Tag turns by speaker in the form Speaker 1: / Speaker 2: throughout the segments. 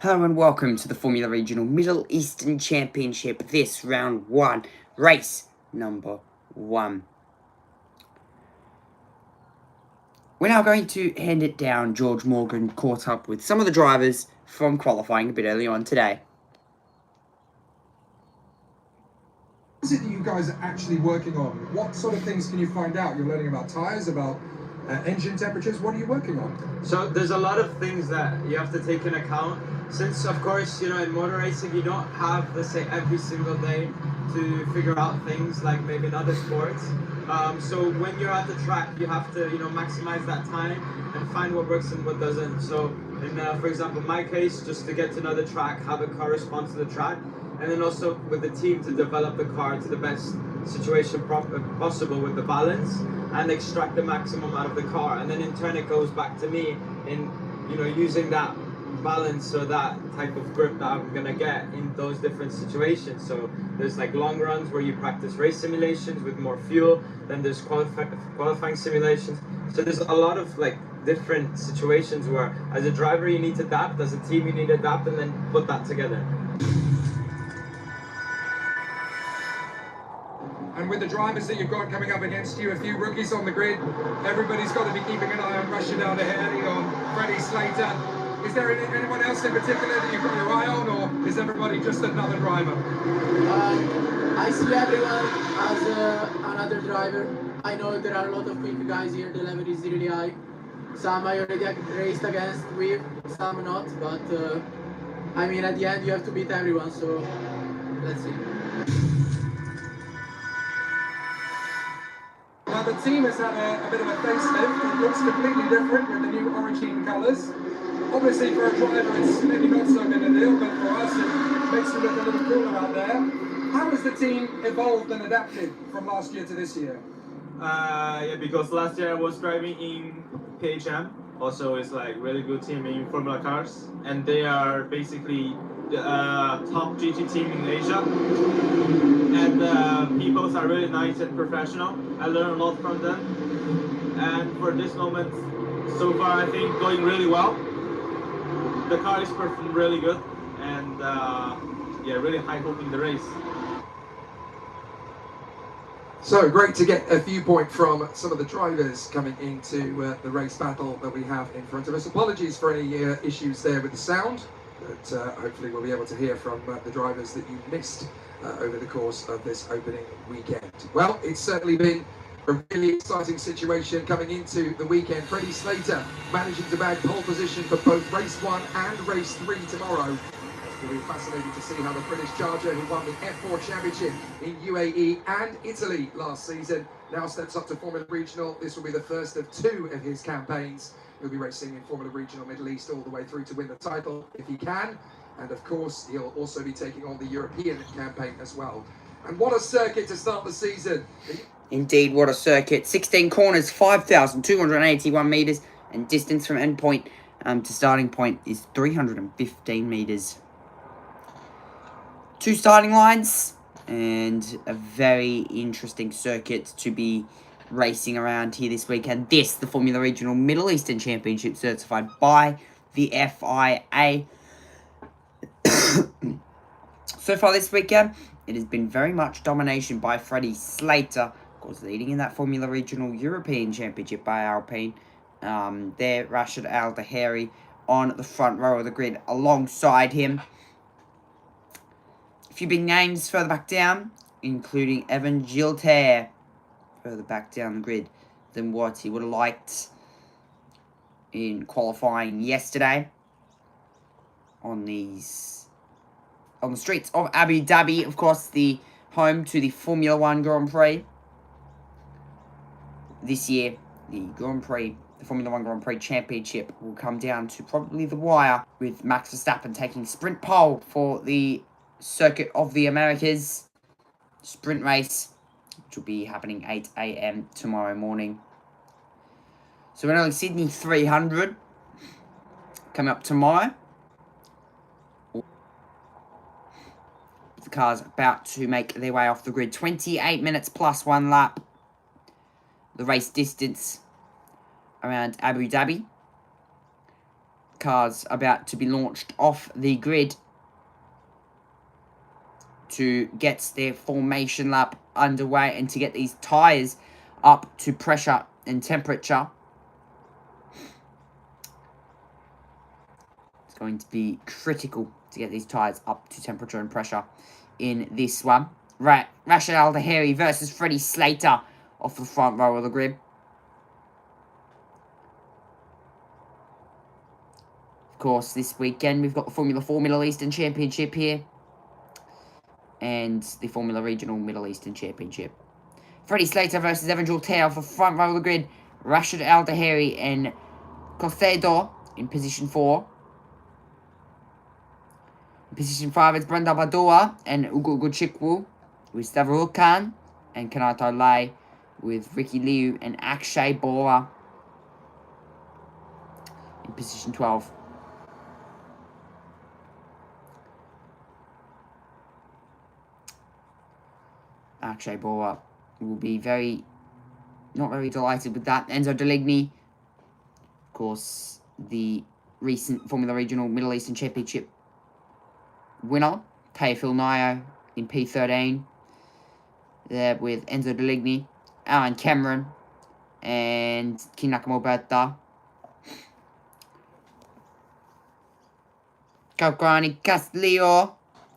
Speaker 1: Hello and welcome to the Formula Regional Middle Eastern Championship. This round 1, race number 1. We're now going to hand it down. George Morgan caught up with some of the drivers from qualifying a bit early on today.
Speaker 2: What is it that you guys are actually working on? What sort of things can you find out? You're learning about tyres, about engine temperatures. What are you working on?
Speaker 3: So there's a lot of things that you have to take in account. Since, of course, in motor racing, you don't have, let's say, every single day to figure out things like maybe in other sports. So when you're at the track, you have to, maximize that time and find what works and what doesn't. So in, for example, my case, just to get to another track, have a car respond to the track, and then also with the team to develop the car to the best situation possible with the balance and extract the maximum out of the car. And then in turn it goes back to me in using that balance or that type of grip that I'm gonna get in those different situations. So there's like long runs where you practice race simulations with more fuel, then there's qualifying simulations. So there's a lot of like different situations where as a driver you need to adapt, as a team you need to adapt, and then put that together.
Speaker 2: And with the drivers that you've got coming up against you, a few rookies on the grid, everybody's got to be keeping an eye on Russia down ahead, on Freddie Slater. Is there anyone else in particular that you've got your eye on, or is everybody just another driver?
Speaker 4: I see everyone as another driver. I know there are a lot of quick guys here, the level is really high. Some I already raced against with, some not, but I mean at the end you have to beat everyone, so let's see.
Speaker 2: Now the team has had a bit of a facelift. It looks completely different with the new origin colours. Obviously for a driver it's maybe not so big a deal, but for us it makes you look a little cooler out there. How has the team evolved and adapted from last year to this year?
Speaker 3: Yeah, because last year I was driving in PHM. Also, it's like really good team in Formula cars, and they are basically the top GT team in Asia. And people are really nice and professional. I learned a lot from them. And for this moment, so far I think going really well. The car is performing really good, and yeah, really high hope in the race.
Speaker 2: So great to get a viewpoint from some of the drivers coming into the race battle that we have in front of us. Apologies for any issues there with the sound, but hopefully we'll be able to hear from the drivers that you missed over the course of this opening weekend. Well, it's certainly been a really exciting situation coming into the weekend. Freddie Slater managing to bag pole position for both race 1 and race 3 tomorrow. It'll be fascinating to see how the British Charger, who won the F4 Championship in UAE and Italy last season, now steps up to Formula Regional. This will be the first of 2 of his campaigns. He'll be racing in Formula Regional Middle East all the way through to win the title if he can. And of course, he'll also be taking on the European campaign as well. And what a circuit to start the season.
Speaker 1: Indeed, what a circuit. 16 corners, 5,281 metres, and distance from endpoint to starting point is 315 metres. 2 starting lines, and a very interesting circuit to be racing around here this weekend. This, the Formula Regional Middle Eastern Championship, certified by the FIA. So far this weekend, it has been very much domination by Freddie Slater, of course, leading in that Formula Regional European Championship by Alpine. There, Rashid Al Daheri on the front row of the grid alongside him. A few big names further back down, including Evan Giltaire, further back down the grid than what he would have liked in qualifying yesterday on the streets of Abu Dhabi, of course, the home to the Formula 1 Grand Prix. This year, the Formula 1 Grand Prix Championship will come down to probably the wire, with Max Verstappen taking sprint pole for the Circuit of the Americas sprint race, which will be happening 8 AM tomorrow morning. So we're only Sydney 300 coming up tomorrow. The cars about to make their way off the grid. 28 minutes plus 1 lap. The race distance around Abu Dhabi. cars about to be launched off the grid to get their formation lap underway and to get these tyres up to pressure and temperature. It's going to be critical to get these tyres up to temperature and pressure in this one. Right, Rashid Al-Dahiri versus Freddie Slater off the front row of the grid. Of course, this weekend we've got the Formula 4 Middle Eastern Championship here. And the Formula Regional Middle Eastern Championship. Freddie Slater versus Evan Jalteo for front row of the grid. Rashid Al-Dahiri and Costedo in position 4. In position 5 is Brenda Badoa and Ugo Chikwu with Stavro Khan and Kanato Lai with Ricky Liu and Akshay Bora in position 12. Akshay Bora will be not very delighted with that. Enzo Deligny, of course, the recent Formula Regional Middle Eastern Championship winner. Teofil Nio in P13. There with Enzo Deligny, Alan Cameron, and Kinaka Moberta. Kalkrani Castillo,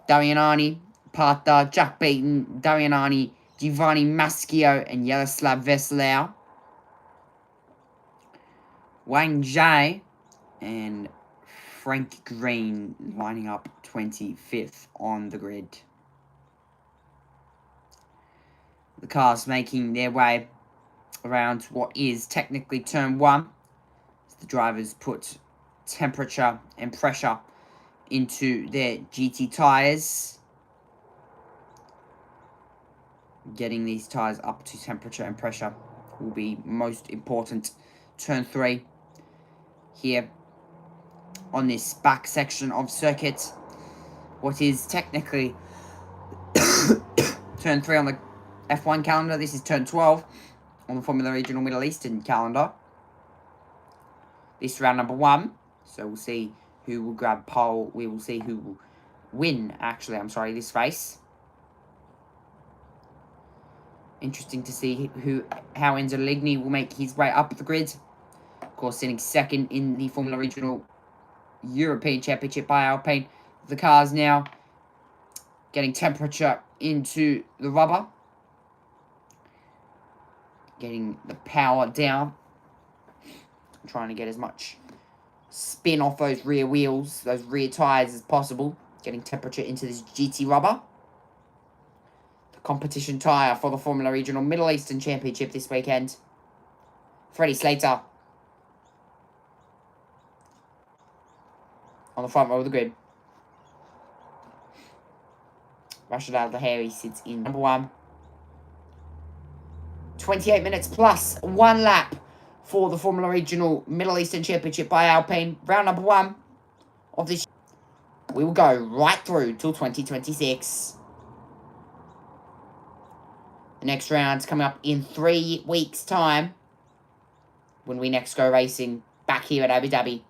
Speaker 1: Darianani, Pata, Jack Beaton, Darianani, Giovanni Maschio, and Yaroslav Veselau. Wang Zhai and Frank Green lining up 25th on the grid. The cars making their way around what is technically turn 1. As the drivers put temperature and pressure into their GT tyres. Getting these tyres up to temperature and pressure will be most important. Turn 3 here on this back section of circuit. What is technically turn 3 on the F1 calendar. This is turn 12 on the Formula Regional Middle Eastern calendar. This is round number 1. So we'll see who will grab pole. We will see who will win, actually, this race. Interesting to see how Enzo Deligny will make his way up the grid. Of course, sitting second in the Formula Regional European Championship by Alpine. The cars now getting temperature into the rubber. Getting the power down. Trying to get as much spin off those rear wheels, those rear tyres as possible. Getting temperature into this GT rubber. The competition tyre for the Formula Regional Middle Eastern Championship this weekend. Freddie Slater on the front row of the grid. Rashid Al-Dahiri sits in number 1. 28 minutes plus 1 lap for the Formula Regional Middle Eastern Championship by Alpine. Round number 1 of this. We will go right through till 2026. The next round's coming up in 3 weeks' time when we next go racing back here at Abu Dhabi.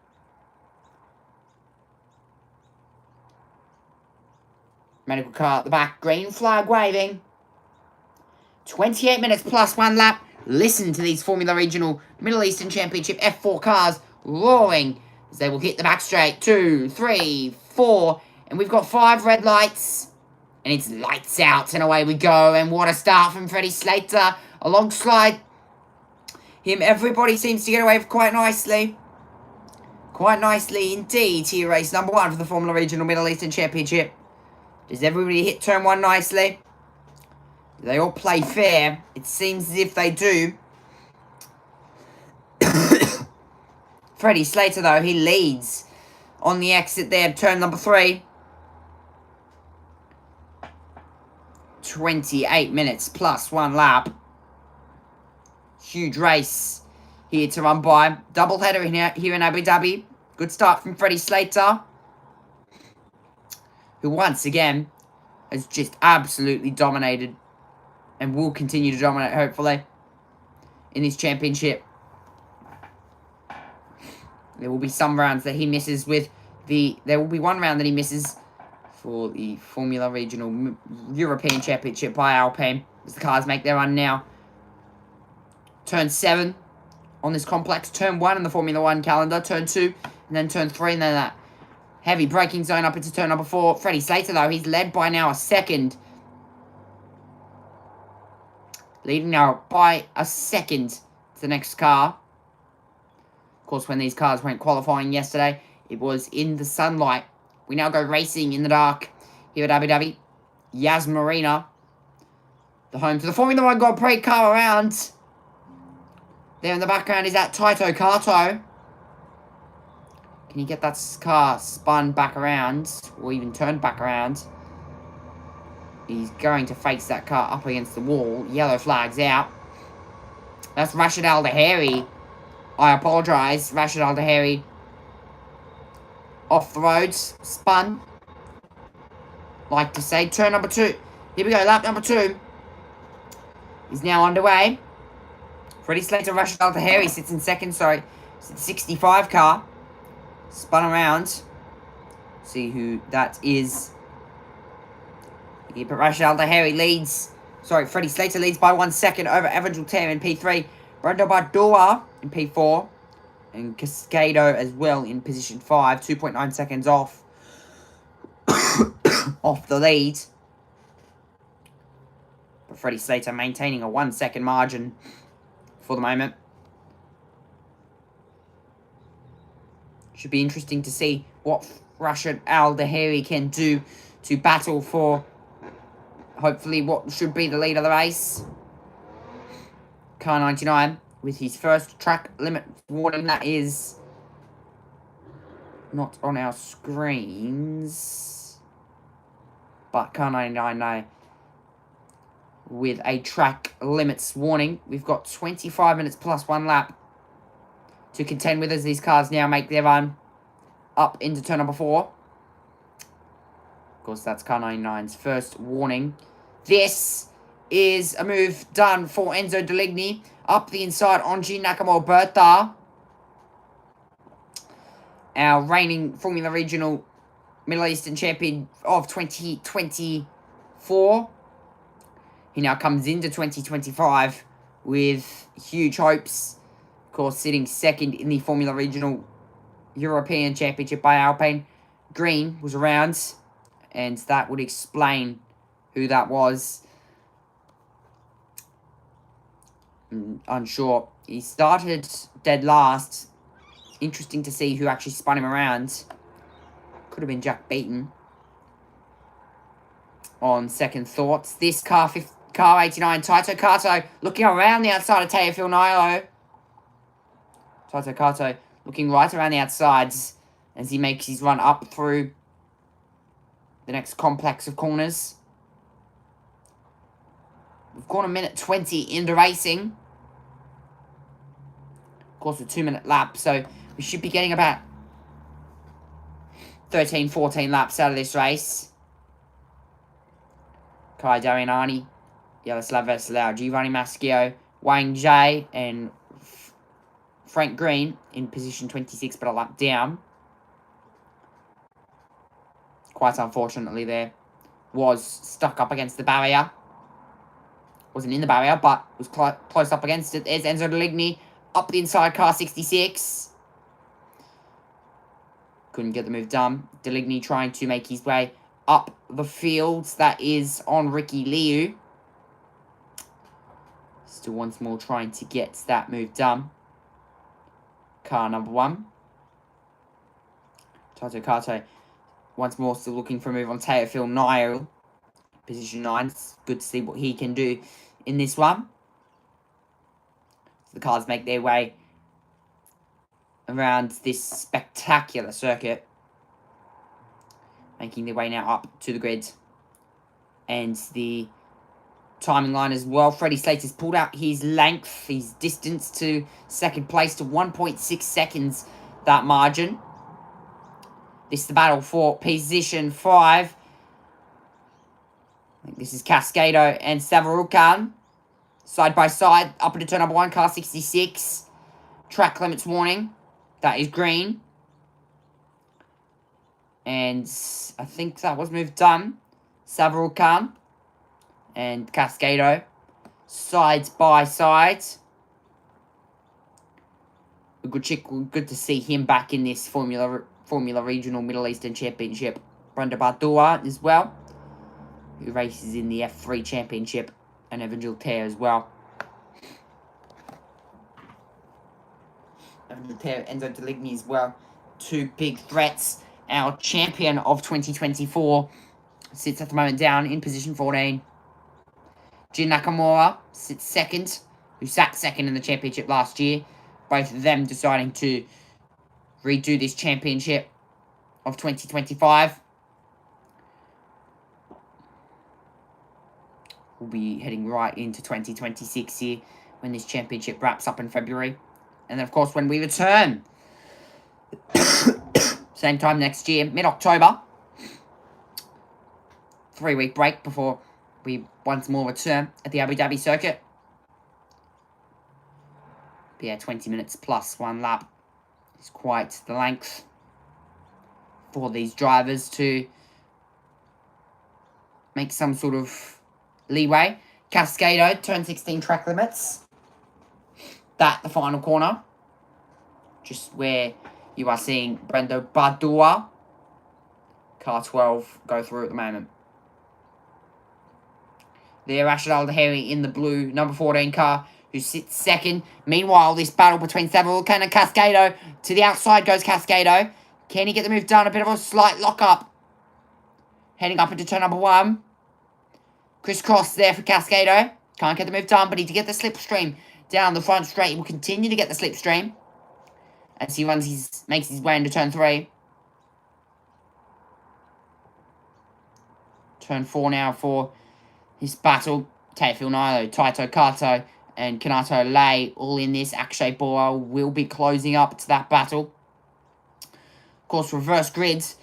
Speaker 1: Medical car at the back, green flag waving. 28 minutes plus 1 lap. Listen to these Formula Regional Middle Eastern Championship F4 cars roaring as they will hit the back straight. 2, 3, 4. And we've got 5 red lights. And it's lights out and away we go. And what a start from Freddie Slater. Alongside him, everybody seems to get away quite nicely. Quite nicely indeed here, race number 1 for the Formula Regional Middle Eastern Championship. Does everybody hit turn 1 nicely? Do they all play fair? It seems as if they do. Freddie Slater, though, he leads on the exit there, turn number 3. 28 minutes plus 1 lap. Huge race here to run by. Double header here in Abu Dhabi. Good start from Freddie Slater, who once again has just absolutely dominated and will continue to dominate, hopefully, in this championship. There will be some rounds that he misses with the... There will be one round that he misses for the Formula Regional European Championship by Alpine. As the cars make their run now. Turn 7 on this complex. Turn 1 in the Formula 1 calendar. Turn 2 and then turn 3 and then that heavy braking zone up into turn number 4. Freddie Slater, though, he's led by now a second. Leading now by a second to the next car. Of course, when these cars went qualifying yesterday, it was in the sunlight. We now go racing in the dark here at Abu Dhabi. Yas Marina, the home to the Formula 1 Grand Prix car around. There in the background is that Taito Kato. Can he get that car spun back around, or even turned back around? He's going to face that car up against the wall. Yellow flag's out. That's Rashid Al Daheri. I apologise. Rashid Al Daheri off the roads. Spun. Like to say. Turn number 2. Here we go. Lap number 2 is now underway. Freddie Slater, Rashid Al Daheri sits in second. Sorry. It's the 65 car. Spun around. See who that is. But Rashid Al Daheri leads. Sorry, Freddie Slater leads by 1 second over Evangel Tam in P3. Brando Bardua in P4. And Cascado as well in position 5. 2.9 seconds off. Off the lead. But Freddie Slater maintaining a 1 second margin for the moment. Should be interesting to see what Rashid Al Daheri can do to battle for hopefully what should be the lead of the race. Car 99 with his first track limit warning. That is not on our screens. But car 99 now with a track limits warning. We've got 25 minutes plus 1 lap to contend with as these cars now make their run up into turn number 4. Of course, that's car 99's first warning. This is a move done for Enzo Deligny. Up the inside on G Nakamura Bertha. Our reigning Formula Regional Middle Eastern champion of 2024. He now comes into 2025 with huge hopes. Of course, sitting second in the Formula Regional European Championship by Alpine. Green was around, and that would explain who that was. Unsure. He started dead last. Interesting to see who actually spun him around. Could have been Jack Beaton. On second thoughts, this car 89, Taito Kato, looking around the outside of Teofil Nilo. Taito Kato looking right around the outsides as he makes his run up through the next complex of corners. We've gone 1:20 into racing. Of course, a 2-minute lap, so we should be getting about 13, 14 laps out of this race. Kai Darianani, Yaroslav Veselau, Giovanni Maschio, Wang Jie, and Frank Green in position 26, but a lap down. Quite unfortunately there. Was stuck up against the barrier. Wasn't in the barrier, but was close up against it. There's Enzo Deligny up the inside, car 66. Couldn't get the move done. Deligny trying to make his way up the field. That is on Ricky Liu. Still once more trying to get that move done. Car number 1. Taito Kato once more still looking for a move on Teofil Nile. Position 9. It's good to see what he can do in this one. So the cars make their way around this spectacular circuit. Making their way now up to the grid. And the timing line as well. Freddie Slater's pulled out his length, his distance to second place to 1.6 seconds, that margin. This is the battle for position 5. I think this is Cascado and Savarukan. Side by side, up into turn number 1, car 66. Track limits warning. That is green. And I think that was move done. Savarul Khan and Cascado. Sides by sides. Good to see him back in this Formula Regional Middle Eastern Championship. Brenda Bardua as well, who races in the F3 Championship, and Evan Giltaire as well. Evan Giltaire, Enzo Deligny as well. Two big threats. Our champion of 2024 sits at the moment down in position 14. Jin Nakamura sits second, who sat second in the championship last year. Both of them deciding to redo this championship of 2025. We'll be heading right into 2026 here when this championship wraps up in February. And then, of course, when we return, same time next year, mid-October. 3-week break before we once more return at the Abu Dhabi circuit. But yeah, 20 minutes plus 1 lap is quite the length for these drivers to make some sort of leeway. Cascado, turn 16 track limits. That, the final corner. Just where you are seeing Brendo Bardua, car 12, go through at the moment. There, Rashid Al-Dahiri in the blue number 14 car, who sits second. Meanwhile, this battle between Savarul Khan and Cascado. To the outside goes Cascado. Can he get the move done? A bit of a slight lock-up. Heading up into turn number 1. Crisscross there for Cascado. Can't get the move done, but he did get the slipstream down the front straight. He will continue to get the slipstream as he makes his way into turn 3. Turn 4 now for his battle. Teofil Nilo, Taito Kato, and Kanato Lei all in this. Akshay Bora will be closing up to that battle. Of course, reverse grids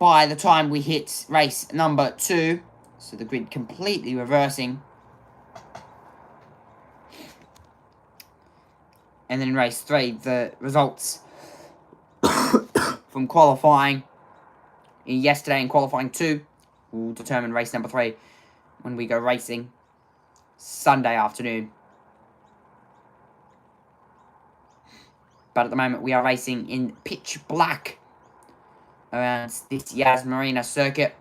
Speaker 1: by the time we hit race number 2. So the grid completely reversing. And then in race 3, the results from qualifying yesterday and qualifying 2 will determine race number 3 when we go racing Sunday afternoon. But at the moment, we are racing in pitch black around this Yas Marina circuit.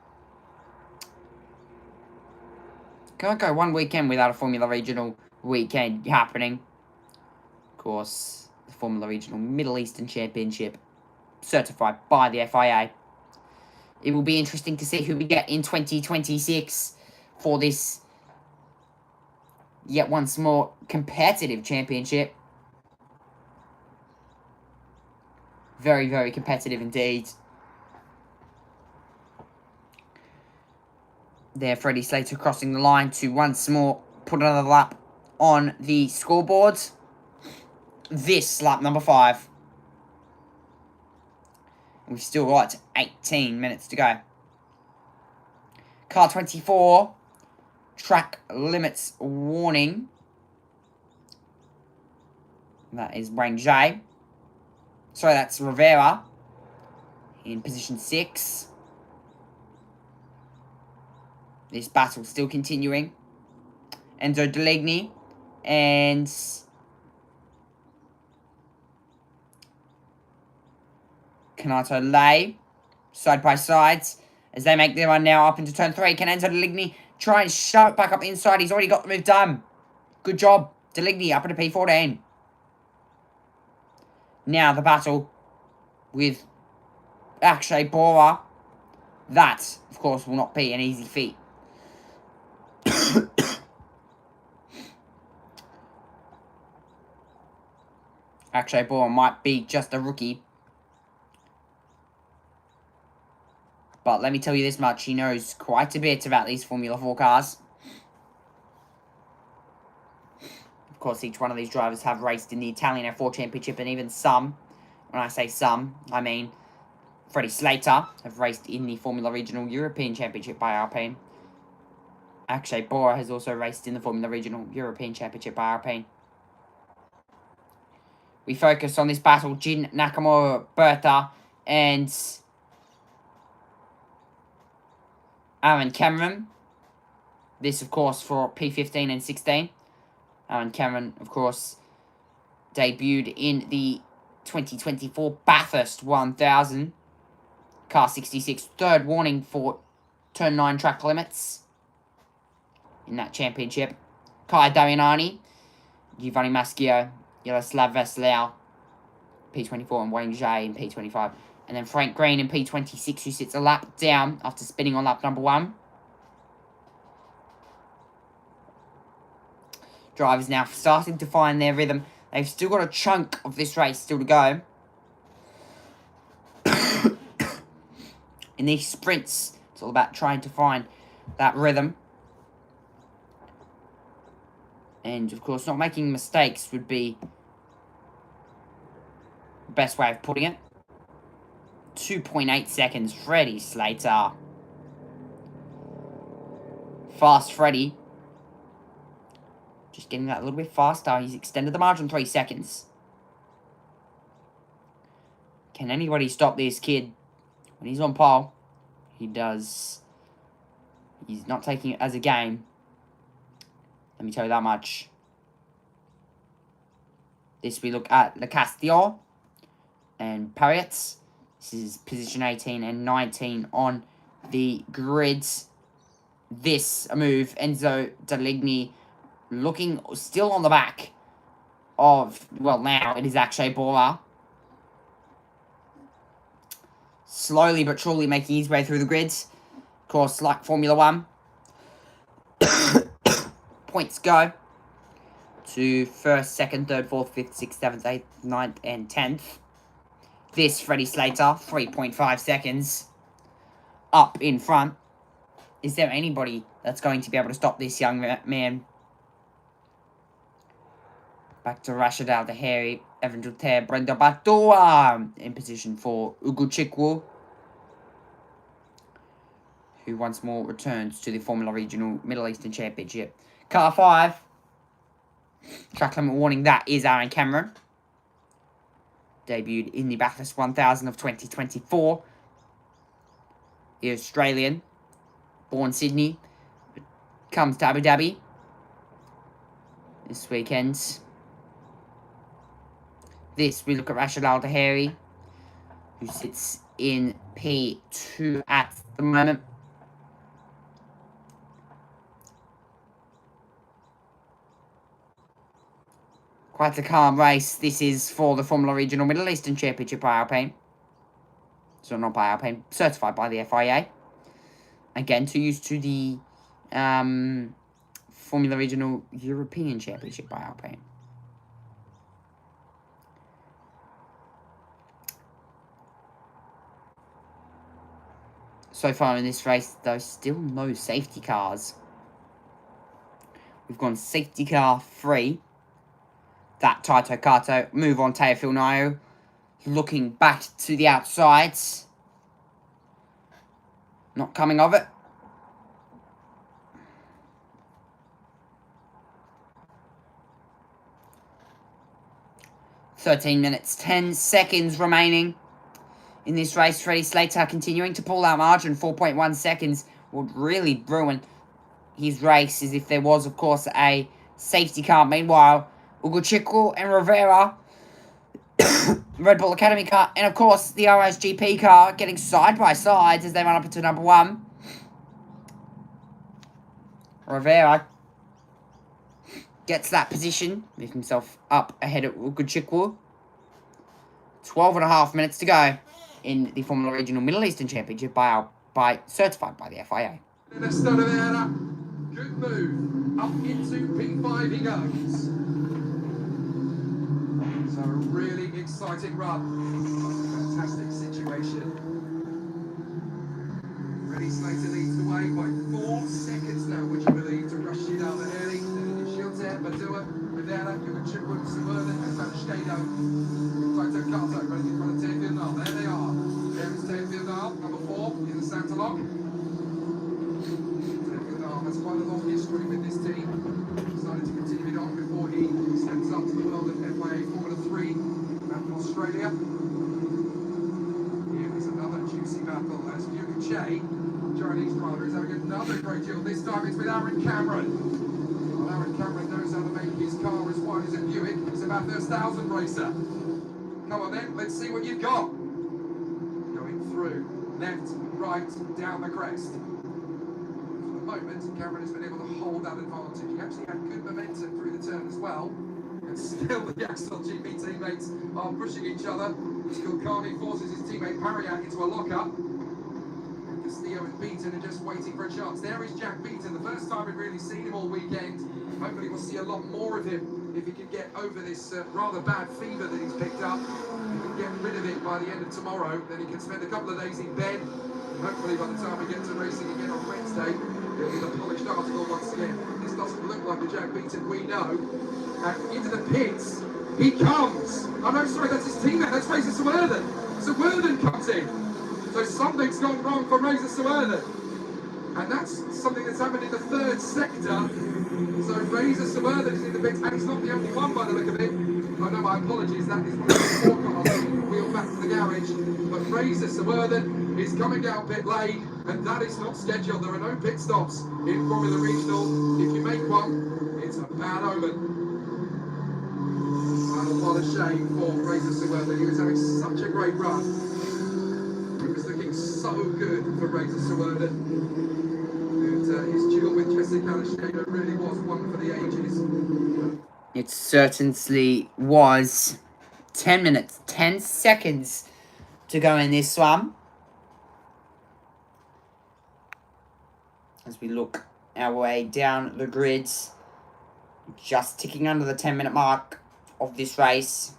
Speaker 1: Can't go one weekend without a Formula Regional weekend happening. Of course, the Formula Regional Middle Eastern Championship, certified by the FIA. It will be interesting to see who we get in 2026 for this yet once more competitive championship. Very, very competitive indeed. There, Freddie Slater crossing the line to once more put another lap on the scoreboard. This lap number 5. We've still got 18 minutes to go. Car 24. Track limits warning. That is Wayne J. Sorry, that's Rivera in position 6. This battle still continuing. Enzo Deligny and Kanato Lei side by sides as they make their run now up into turn 3. Can Enzo Deligny try and shove it back up inside? He's already got the move done. Good job, Deligny up into P14. Now the battle with Akshay Bora. That, of course, will not be an easy feat. Akshay Bora might be just a rookie. But let me tell you this much, he knows quite a bit about these Formula 4 cars. Of course, each one of these drivers have raced in the Italian F4 Championship, and even some, when I say some, I mean Freddie Slater, have raced in the Formula Regional European Championship by Alpine. Akshay Bora has also raced in the Formula Regional European Championship by Alpine. we focus on this battle. Jin Nakamura, Bertha, and Aaron Cameron. This, of course, for P15 and 16. Aaron Cameron, of course, debuted in the 2024 Bathurst 1000. Car 66, third warning for turn 9 track limits in that championship. Kai Darianani, Giovanni Maschio, Yaroslav Veselau, P24, and Wayne Jay in P25. And then Frank Green in P26, who sits a lap down after spinning on lap number 1. Drivers now starting to find their rhythm. They've still got a chunk of this race still to go. In these sprints, it's all about trying to find that rhythm. And, of course, not making mistakes would be the best way of putting it. 2.8 seconds, Freddie Slater. Fast Freddie. Just getting that a little bit faster. He's extended the margin 3 seconds. Can anybody stop this kid? When he's on pole, he does. He's not taking it as a game. Let me tell you that much. This we look at Le Castillo and Pariets. This is position 18 and 19 on the grids. This a move. Enzo Deligny looking still on the back of, well, now it is Akshay Bora. Slowly but surely making his way through the grids. Of course, like Formula 1. Points go to 1st, 2nd, 3rd, 4th, 5th, 6th, 7th, 8th, 9th, and 10th. This, Freddie Slater, 3.5 seconds up in front. Is there anybody that's going to be able to stop this young man? Back to Rashid Al-Daheri, Evan Juter, Brenda Batua in position for Ugo Chikwu, who once more returns to the Formula Regional Middle Eastern Championship. Car 5, track limit warning, that is Aaron Cameron. Debuted in the Bathurst 1000 of 2024. The Australian, born Sydney, comes to Abu Dhabi this weekend. This, we look at Rashid Al-Daheri, who sits in P2 at the moment. Quite a calm race. This is for the Formula Regional Middle Eastern Championship by Alpine. So not by Alpine, certified by the FIA. Again, to use to the Formula Regional European Championship by Alpine. So far in this race, there's still no safety cars. We've gone safety car 3. That Taito Kato. Move on Teofil Nayo. Looking back to the outsides. Not coming of it. $13 minutes, 10 seconds remaining. In this race, Freddie Slater continuing to pull out margin. 4.1 seconds would really ruin his race, as if there was, of course, a safety car. Meanwhile, Ugo Chikwu and Rivera, Red Bull Academy car, and, of course, the RSGP car getting side by side as they run up into number 1. Rivera gets that position, with himself up ahead of Ugo Chikwu. 12.5 minutes to go in the Formula Regional Middle Eastern Championship certified by the FIA.
Speaker 2: Good move. Up into P5 he goes. So a really exciting run. Fantastic situation. Freddie Slater leads the way by 4 seconds now, would you believe, to Rashid Al-Daheri. Then Shilter, Badua, Rivera, Ugo Chikwu, Suburban, and Van Stado. Taito Kato running in front of Teofil Nal. There they are. There is Teofil Nal, number 4 in the Santa Lock. Teofil Nal has quite a long history with this team. Decided to continue it on before he steps up to the world of FIA Formula 3 Australia. Here is another juicy battle as Yuki Che, Chinese driver, is having another great deal. This time it's with Aaron Cameron. Well, Aaron Cameron knows how to make his car as wide as a Buick. It's a Bathurst 1000 racer. Come on then, let's see what you've got. Going through, left, right, down the crest. For the moment, Cameron has been able to hold that advantage. He actually had good momentum through the turn as well. And still the Axel GP teammates are pushing each other. Kulkarni forces his teammate Pariak into a lockup. Castillo and Beaton are just waiting for a chance. There is Jack Beaton, the first time we've really seen him all weekend. Hopefully we'll see a lot more of him if he can get over this rather bad fever that he's picked up. If he can get rid of it by the end of tomorrow, then he can spend a couple of days in bed. And hopefully by the time we get to racing again on Wednesday, he'll be the polished article once again. This doesn't look like the Jack Beaton we know. And into the pits, he comes. Oh no, sorry, that's his teammate. That's Razor Suwerden. Suwerden comes in. So something's gone wrong for Razor Suwerden. And that's something that's happened in the third sector. So Razor Suwerden is in the pits, and he's not the only one by the look of it. Oh no, my apologies, that is one of the four cars being wheeled back to the garage. But Razor Suwerden is coming down pit lane, and that is not scheduled. There are no pit stops in Formula Regional. If you make one, it's a bad omen. And what a shame for Razor Suwerden. He was having such a great run. It was looking so good for Razor Suwerden. And his duel with Jesse Kalashkeda really was one for the ages.
Speaker 1: It certainly was. 10 minutes, 10 seconds to go in this one. As we look our way down the grids, just ticking under the 10-minute mark of this race.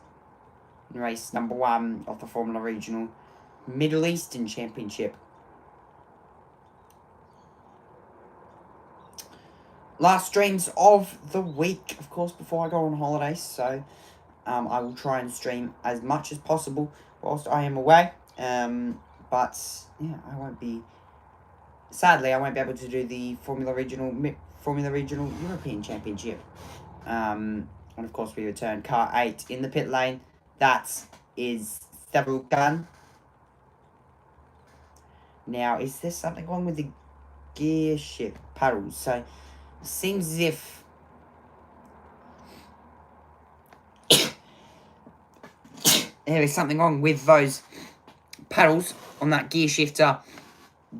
Speaker 1: Race number 1 of the Formula Regional Middle Eastern Championship. Last streams of the week, of course, before I go on holiday. So I will try and stream as much as possible whilst I am away. But yeah, I won't be. Sadly, I won't be able to do the Formula Regional European Championship. And of course, we return car 8 in the pit lane. That is Severukan. Now, is there something wrong with the gear shift paddles? So, it seems as if there is something wrong with those paddles on that gear shifter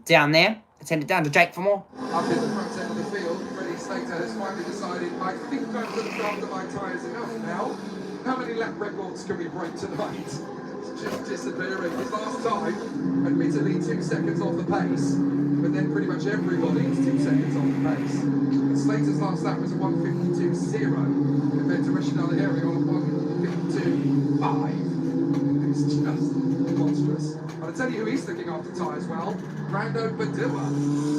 Speaker 1: down there. I send it down to Jake for more.
Speaker 2: Up in the front end of the field, Freddie Slater has finally decided, I think I've looked after my tyres enough now. How many lap records can we break tonight? It's just disappearing. His last time, admittedly 2 seconds off the pace, but then pretty much everybody is 2 seconds off the pace. And Slater's last lap was a 1:52.0 compared to Reginol on a 1:52.5. It's just monstrous. I'll tell you who he's looking after tyres well. Brando Badua.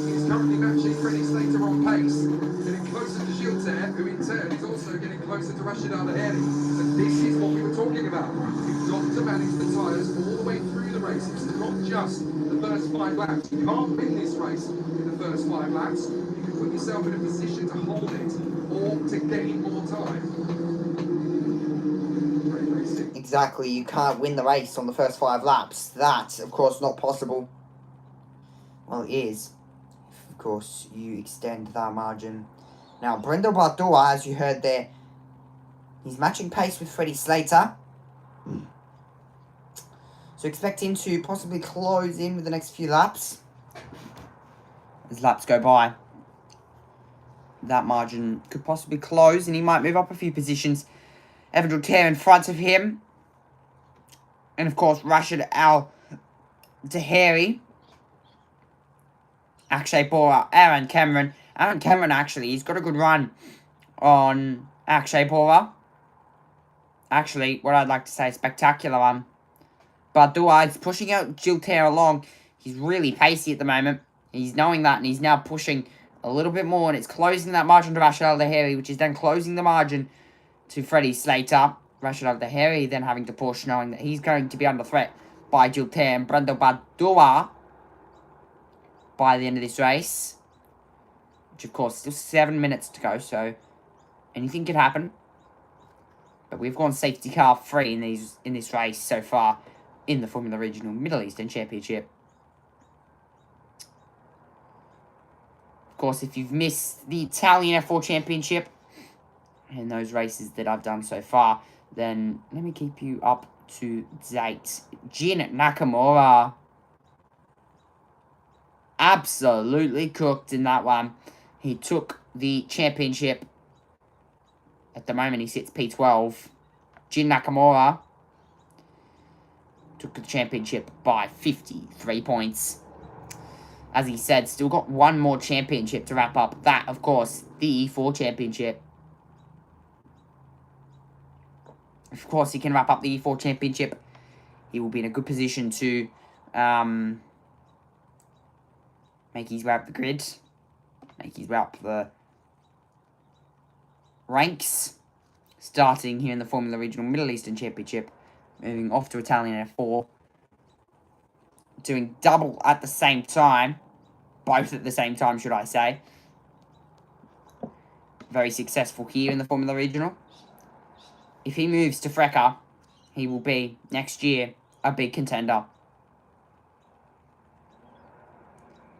Speaker 2: He's currently matching Freddie Slater on pace, getting closer to Gilter, who in turn is also getting closer to Reginol. And this is what we were talking about. You've got to manage the tyres all the way through the race. It's not just the first 5 laps. You can't win this race in the first 5 laps. You can put yourself in a position to hold it or to gain more time.
Speaker 1: Exactly, you can't win the race on the first 5 laps. That's, of course, not possible. Well, it is. If, of course, you extend that margin. Now, Brendo Bardua, as you heard there, he's matching pace with Freddie Slater. So expect him to possibly close in with the next few laps. As laps go by, that margin could possibly close, and he might move up a few positions. Evan Duterte in front of him. And, of course, Rashid Al-Tahiri. Akshay Bora, Aaron Cameron. Aaron Cameron, actually, he's got a good run on Akshay Bora. Actually, what I'd like to say, spectacular one. But Dua is pushing out Gilter along. He's really pacey at the moment. He's knowing that, and he's now pushing a little bit more. And it's closing that margin to Rashid Al-Tahiri, which is then closing the margin to Freddie Slater. Rashid Al-Tahiri then having to push, knowing that he's going to be under threat by Gilter and Brando Badua by the end of this race. Which, of course, still 7 minutes to go, so anything could happen. But we've gone safety car free in this race so far in the Formula Regional Middle Eastern Championship. Of course, if you've missed the Italian F4 Championship and those races that I've done so far, then let me keep you up to date. Jin Nakamura absolutely cooked in that one. He took the championship. At the moment, he sits P12. Jin Nakamura took the championship by 53 points. As he said, still got one more championship to wrap up. That, of course, the E4 championship. Of course, he can wrap up the E4 championship. He will be in a good position to make his way up the grid. Make his way up the ranks. Starting here in the Formula Regional Middle Eastern Championship. Moving off to Italian F4. Doing double at the same time. Both at the same time, should I say. Very successful here in the Formula Regional. If he moves to Freca, he will be, next year, a big contender.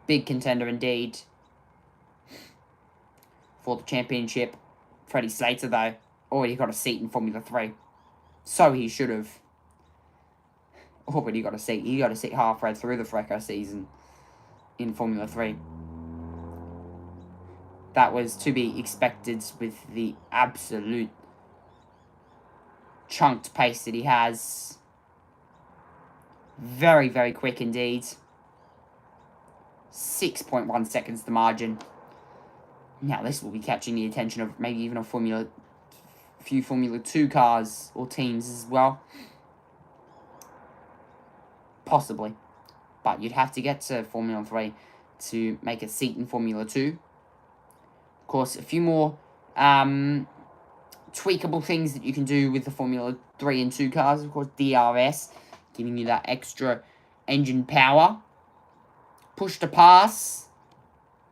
Speaker 1: Big contender indeed. For the championship. Freddie Slater, though, already got a seat in Formula 3. So he should have. Already got a seat. He got a seat halfway through the Freca season in Formula 3. That was to be expected with the absolute chunked pace that he has. Very, very quick indeed. 6.1 seconds the margin. Now this will be catching the attention of maybe even a few Formula 2 cars or teams as well. Possibly. But you'd have to get to Formula 3 to make a seat in Formula 2. Of course, a few more tweakable things that you can do with the Formula 3 and 2 cars. Of course, DRS, giving you that extra engine power. Push to pass.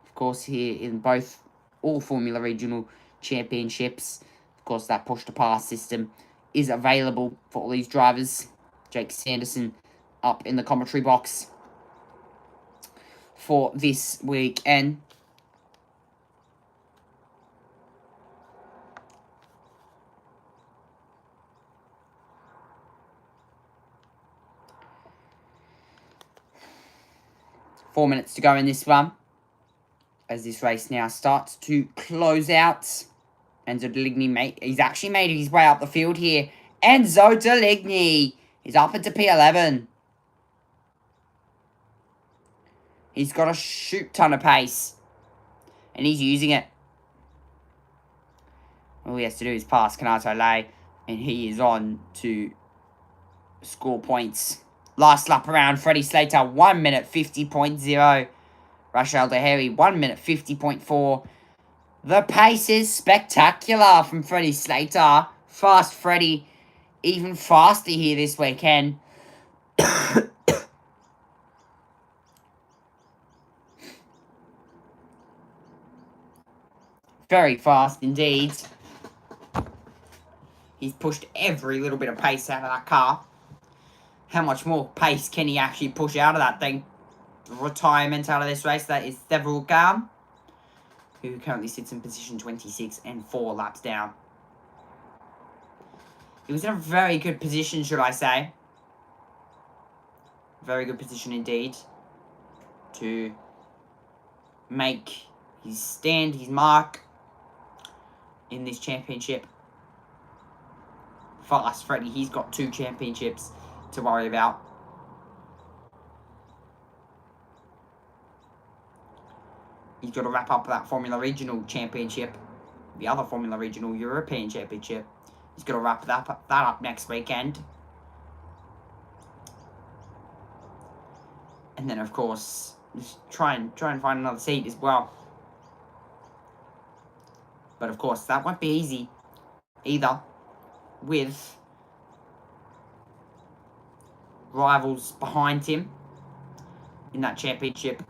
Speaker 1: Of course, here in all Formula Regional Championships, of course, that push to pass system is available for all these drivers. Jake Sanderson up in the commentary box for this weekend. Four minutes to go in this one, as this race now starts to close out. Enzo Deligny, he's actually made his way up the field here. Enzo Deligny is up into P11. He's got a shoot ton of pace, and he's using it. All he has to do is pass Kanato Lay, and he is on to score points. Last lap around, Freddie Slater, 1 minute 50.0. Rachel Dehery, 1 minute 50.4. The pace is spectacular from Freddie Slater. Fast Freddie, even faster here this weekend. Very fast indeed. He's pushed every little bit of pace out of that car. How much more pace can he actually push out of that thing? Retirement out of this race, that is Several Garm, who currently sits in position 26 and 4 laps down. He was in a very good position, should I say. Very good position indeed to make his stand, his mark in this championship. Fast Freddy, he's got 2 championships to worry about. He's got to wrap up that Formula Regional Championship, the other Formula Regional European Championship. He's got to wrap that up next weekend. And then, of course, just try and find another seat as well. But, of course, that won't be easy either, with rivals behind him in that championship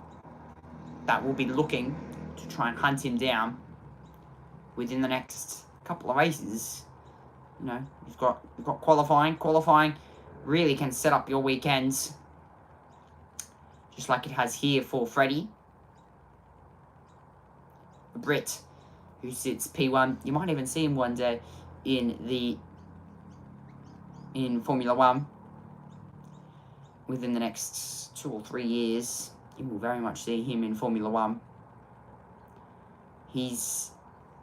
Speaker 1: that will be looking to try and hunt him down within the next couple of races. you know, you've got qualifying. Qualifying really can set up your weekends, just like it has here for Freddie. A Brit who sits P1. You might even see him one day in Formula One. Within the next 2 or 3 years, you will very much see him in Formula One. He's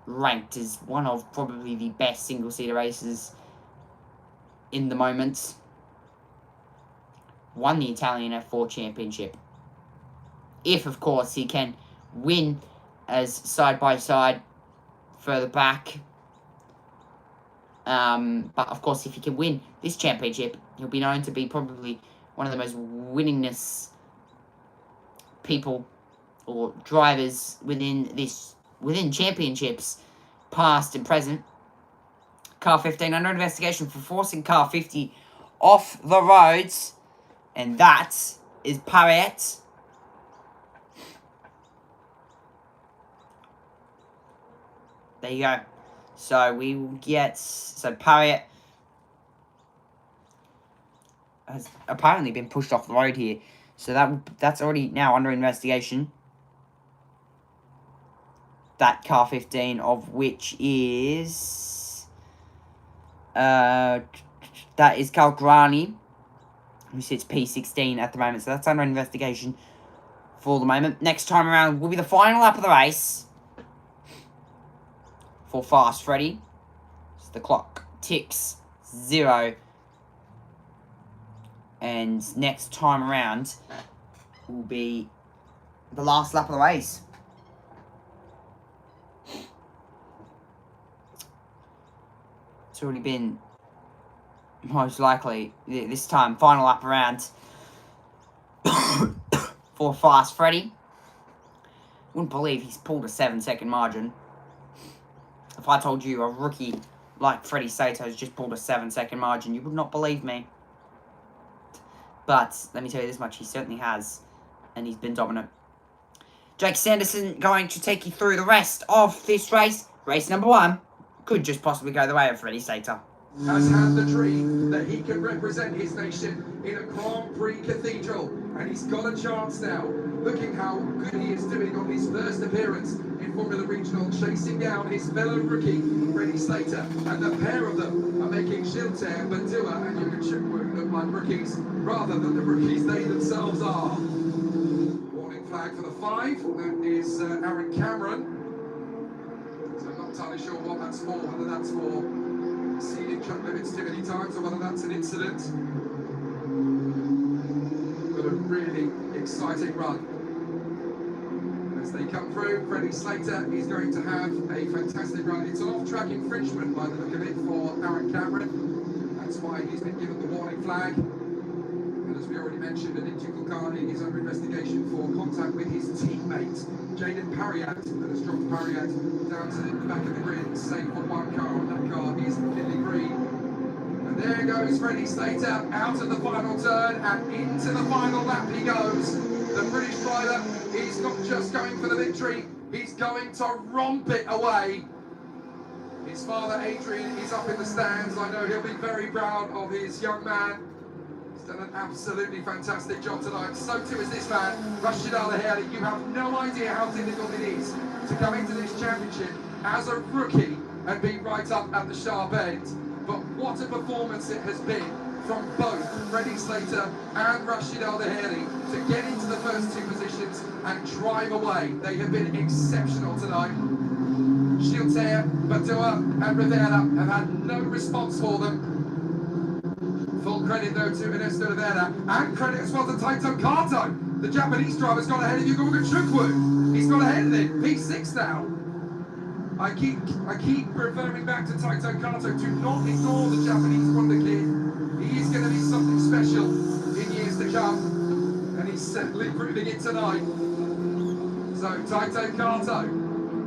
Speaker 1: ranked as one of probably the best single-seater racers in the moment. Won the Italian F4 Championship. If, of course, he can win as side-by-side further back. But, of course, if he can win this championship, he'll be known to be probably one of the most winningest people or drivers within championships, past and present. Car 15 under investigation for forcing car 50 off the roads, and that is Pariet. There you go. So we will get Pariet has apparently been pushed off the road here. So that's already now under investigation. That car 15, of which is that is Calgrani, who sits P16 at the moment. So that's under investigation for the moment. Next time around will be the final lap of the race for Fast Freddy. So the clock ticks 0. And next time around will be the last lap of the race. It's already been, most likely, this time, final lap around for Fast Freddy. Wouldn't believe he's pulled a 7-second margin. If I told you a rookie like Freddy Sato has just pulled a 7-second margin, you would not believe me. But let me tell you this much, he certainly has, and he's been dominant. Jake Sanderson going to take you through the rest of this race. Race number 1 could just possibly go the way of Freddy Sato.
Speaker 2: Has had the dream that he can represent his nation in a Grand Prix cathedral, and he's got a chance now. Looking how good he is doing on his first appearance in Formula Reginol, chasing down his fellow rookie, Freddie Slater. And the pair of them are making Gilter, Badua and Jürgen Schuckwood look like rookies, rather than the rookies they themselves are. Warning flag for the 5, that is Aaron Cameron. So I'm not entirely sure what that's for, whether that's for exceeding track limits too many times or whether that's an incident. But a really exciting run. As they come through, Freddie Slater is going to have a fantastic run. It's an off-track infringement by the look of it for Aaron Cameron. That's why he's been given the warning flag. And as we already mentioned, Anitya Kulkarni is under investigation for contact with his teammate, Jaden Pariat, that has dropped Pariat down to the back of the grid, save for one car, and that car is completely green. And there goes Freddie Slater out of the final turn, and into the final lap he goes. The British driver is not just going for the victory, he's going to romp it away. His father Adrian is up in the stands. I know he'll be very proud of his young man. He's done an absolutely fantastic job tonight. So too is this man, Rashid Al-Aheli. You have no idea how difficult it is to come into this championship as a rookie and be right up at the sharp end. But what a performance it has been from both Freddie Slater and Rashid Al-Aheli to get into the first 2 positions and drive away. They have been exceptional tonight. Gilter, Badua and Rivera have had no response for them. Full credit though to Ernesto Rivera, and credit as well to Taito Kato. The Japanese driver's got ahead of Yugurga Chukwu. He's got ahead of him, P6 now. I keep referring back to Taito Kato. Do not ignore the Japanese wonder kid. He is going to be something special in years to come, and he's certainly proving it tonight. So Taito Kato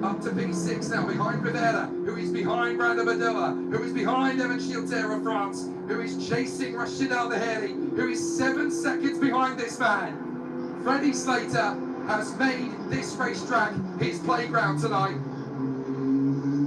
Speaker 2: up to P6 now, behind Rivera, who is behind Brandon Badua, who is behind Evan Gilter of France, who is chasing Rashid Al-Aheli, who is 7 seconds behind this man. Freddie Slater has made this racetrack his playground tonight.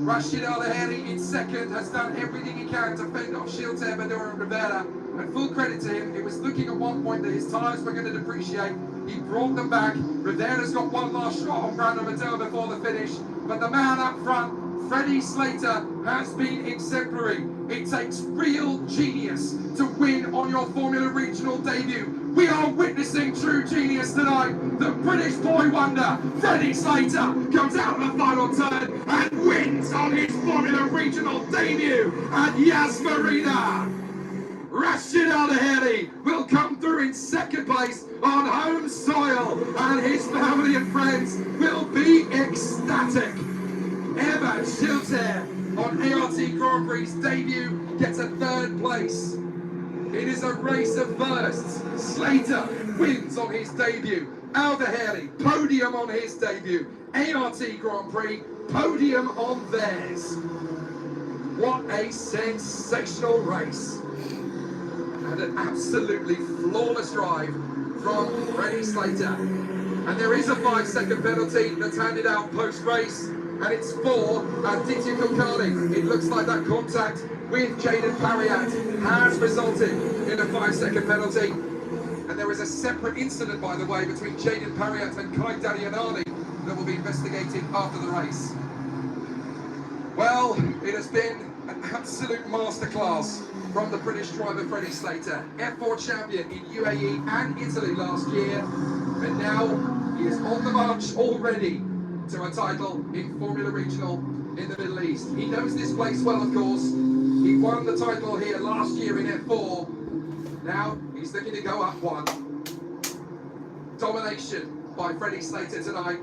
Speaker 2: Rashid Al-Aheri in second has done everything he can to fend off Shilter, Badura and Rivera. And full credit to him, it was looking at one point that his tyres were going to depreciate. He brought them back. Rivera's got one last shot on Brandon Badura before the finish. But the man up front, Freddie Slater, has been exemplary. It takes real genius to win on your Formula Regional debut. We are witnessing true genius tonight. The British boy wonder, Freddie Slater, comes out of the final turn and wins on his Formula Regional debut at Yas Marina. Rashid Al-Aheri will come through in second place on home soil, and his family and friends will be ecstatic. Evan Shilter on ART Grand Prix debut gets a third place. It is a race of firsts. Slater wins on his debut. Al-Aheri, podium on his debut. ART Grand Prix, podium on theirs. What a sensational race. And an absolutely flawless drive from Freddie Slater. And there is a 5-second penalty that's handed out post-race, and it's for Aditya Kulkarni. It looks like that contact with Jaden Pariat has resulted in a 5-second penalty. And there is a separate incident, by the way, between Jaden Pariat and Kai Dadianani that will be investigated after the race. Well, it has been an absolute masterclass from the British driver Freddie Slater, F4 champion in UAE and Italy last year, and now he is on the march already to a title in Formula Regional in the Middle East. He knows this place well, of course. He won the title here last year in F4. Now he's looking to go up one. Domination by Freddie Slater tonight.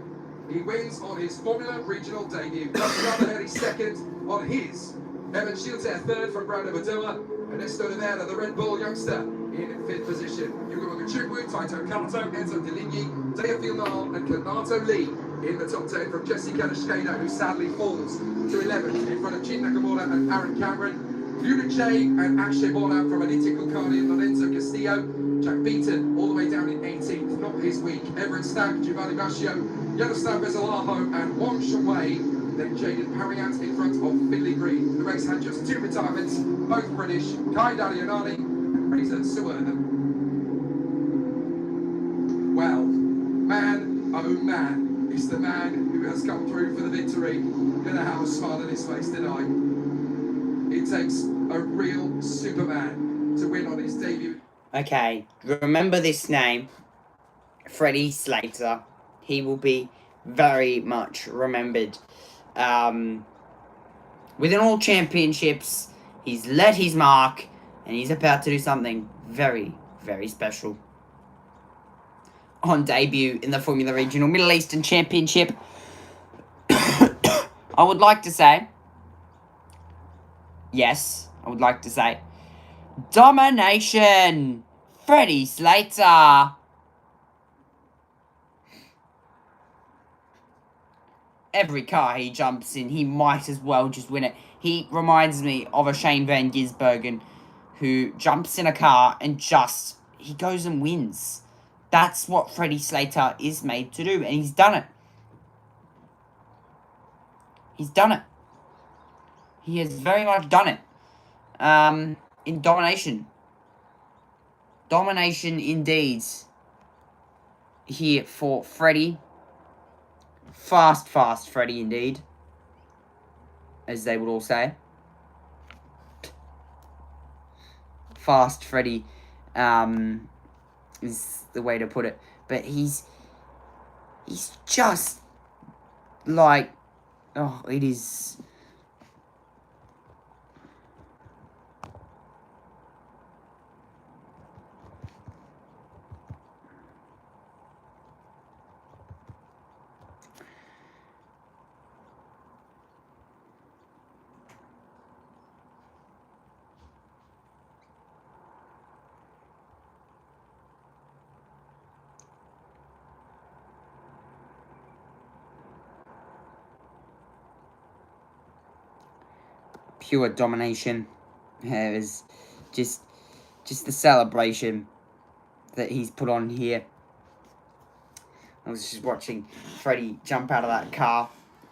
Speaker 2: He wins on his Formula Regional debut. Justin Al-Aheri second on his. Evan Shilter third from Brandon Badua. And Esto Rivera, the Red Bull youngster, in fifth position. Yugo Wakachukwu, Taito Kato, Enzo Deligny, Deofil Nal, and Kanato Lee in the top 10 from Jesse Kadashkano, who sadly falls to 11th in front of Jin Nakamura and Aaron Cameron. Yudiche and Akshay Bola from Aditya Kulkarni and Lorenzo Castillo. Jack Beaton all the way down in 18th, not his week. Everett Stack, Giovanni Bascio, Yaroslav Bezalaho, and Wang Shunwei. Then Jaden Pariat in front of Finley Green. The race had just 2 retirements, both British, Kai Dalianani and Fraser Suwerner. Well, man, oh man, it's the man who has come through for the victory. Gonna have a smile on his face tonight. It takes a real Superman to win on his debut.
Speaker 1: Okay, remember this name, Freddie Slater. He will be very much remembered. Within all championships, he's led his mark, and he's about to do something very, very special. On debut in the Formula Regional Middle Eastern Championship, I would like to say, domination! Freddie Slater! Every car he jumps in, he might as well just win it. He reminds me of a Shane Van Gisbergen who jumps in a car and he goes and wins. That's what Freddie Slater is made to do, and he's done it. He's done it. He has very much done it. In domination. Domination indeed. Here for Freddie. Fast Freddie indeed. As they would all say. Fast Freddie is the way to put it. But he's just like, oh, it is. Pure domination. It was just the celebration that he's put on here. I was just watching Freddie jump out of that car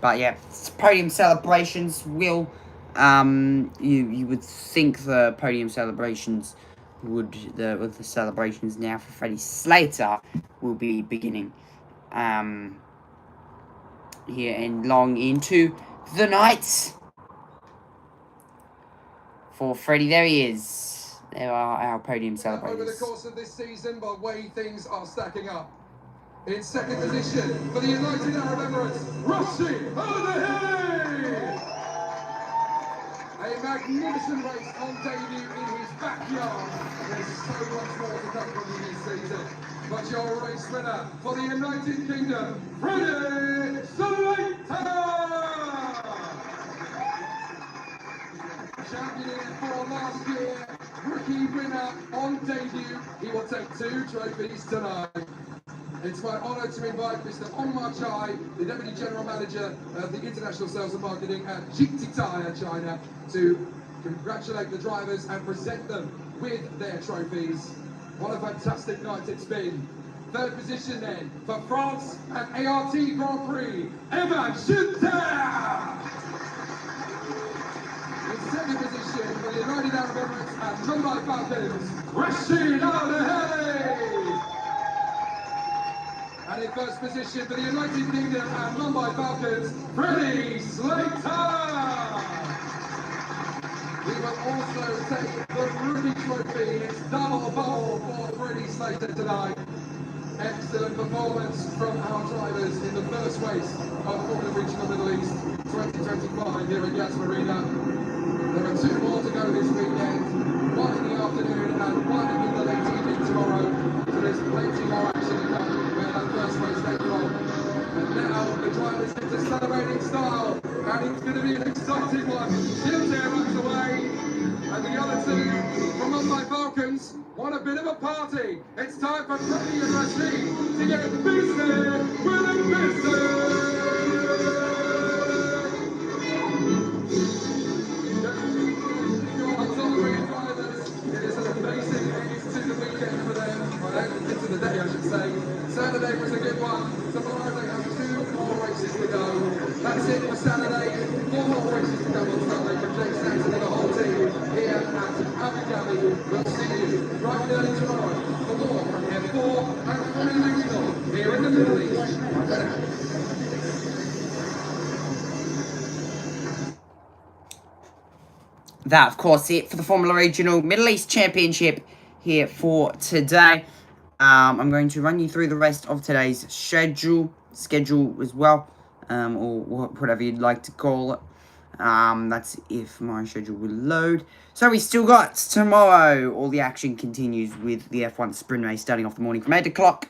Speaker 1: But yeah, podium celebrations will, you would think the podium celebrations with the celebrations now for Freddie Slater will be beginning. here and long into the night. For Freddie, there he is. There are our podium celebrators.
Speaker 2: Over the course of this season, by the way things are stacking up. In second position for the United Arab Emirates, Rashid Al-Dahi. A magnificent race on debut in his backyard. There's so much more to come from him this season. But your race winner for the United Kingdom, Freddie Slater! Champion in F4 last year, rookie winner on debut. He will take 2 trophies tonight. It's my honour to invite Mr. Omar Chai, the Deputy General Manager of the International Sales and Marketing at GT Tire China, to congratulate the drivers and present them with their trophies. What a fantastic night it's been. Third position then for France and ART Grand Prix, Evan Schutter! In second position for the United Arab Emirates and Mumbai Falcons, Rashid Al-Dahi! And in first position for the United Kingdom and Mumbai Falcons, Freddie Slater! We will also take the Ruby Trophy. It's double bubble for Freddie Slater tonight. Excellent performance from our drivers in the first race of Formula Regional Middle East 2025 here at Yas Marina. There are 2 more to go this weekend, 1 in the afternoon and 1 in the late evening tomorrow. So there's plenty more action to come where that first race came from. And now the drivers get to celebrate in style, and it's going to be an exciting one. Shilter runs away, and the other 2 from Mumbai Falcons want a bit of a party. It's time for Freddie and Rashid to get business with a business. It is an amazing end to the weekend for them, or into the day I should say. Saturday was a good one, tomorrow they have 2 more races to go. That's it for Saturday, 4 more races to go on Sunday from Jake Stanton and the whole team here at Abu Dhabi. We'll see you bright and early tomorrow for more from F4 and from Reginol here in the Middle East.
Speaker 1: That, of course, it for the Formula Regional Middle East Championship here for today. I'm going to run you through the rest of today's schedule as well, or whatever you'd like to call it. That's if my schedule will load. So we still got tomorrow. All the action continues with the F1 sprint race starting off the morning from 8 o'clock.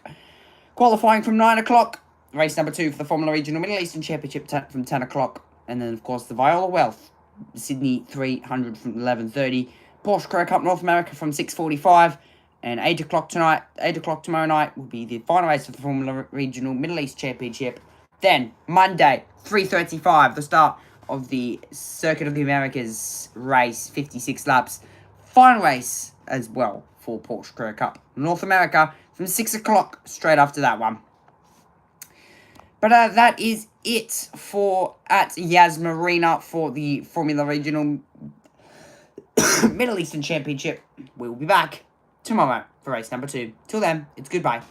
Speaker 1: Qualifying from 9 o'clock. Race number 2 for the Formula Regional Middle Eastern Championship from 10 o'clock. And then, of course, the Viola Wealth Sydney 300 from 11:30. Porsche Carrera Cup North America from 6:45. And 8 o'clock tonight, 8 o'clock tomorrow night will be the final race of the Formula Regional Middle East Championship. Then, Monday, 3:35, the start of the Circuit of the Americas race, 56 laps. Final race as well for Porsche Carrera Cup North America from 6 o'clock, straight after that one. But that is it for at Yas Marina for the Formula Regional Middle Eastern Championship. We'll be back tomorrow for race number 2. Till then, it's goodbye.